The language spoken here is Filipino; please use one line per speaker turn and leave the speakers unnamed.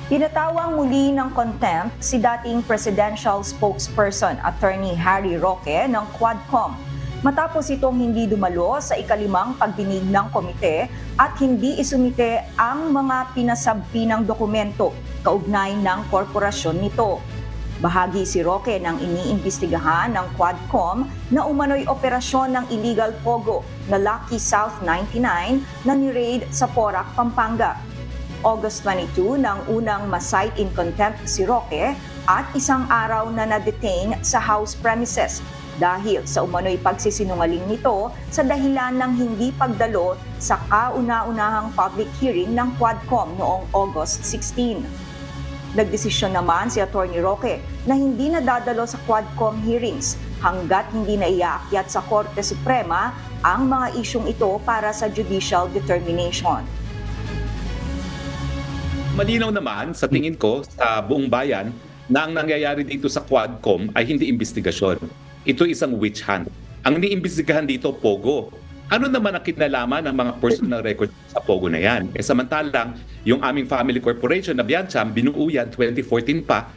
Pinatawang muli ng contempt si dating presidential spokesperson Attorney Harry Roque ng Quadcom matapos itong hindi dumalo sa ikalimang pagdinig ng komite at hindi isumite ang mga pinasabpinang dokumento kaugnay ng korporasyon nito. Bahagi si Roque ng iniimbestigahan ng Quadcom na umano'y operasyon ng illegal pogo na Lucky South 99 na ni-raid sa Porac, Pampanga. August 22 nang unang ma-cite in contempt si Roque at isang araw na na-detain sa house premises dahil sa umano'y pagsisinungaling nito sa dahilan ng hindi pagdalo sa kauna-unahang public hearing ng Quadcom noong August 16. Nagdesisyon naman si Atty. Roque na hindi nadadalo sa Quadcom hearings hanggat hindi na iaakyat sa Korte Suprema ang mga isyong ito para sa judicial determination.
Malinaw naman sa tingin ko sa buong bayan na ang nangyayari dito sa Quadcom ay hindi investigasyon. Ito isang witch hunt. Ang iniimbestigahan dito, Pogo. Ano naman ang kinalaman ng mga personal record sa Pogo na yan? Samantalang yung aming family corporation na Biancham, binuo yan 2014 pa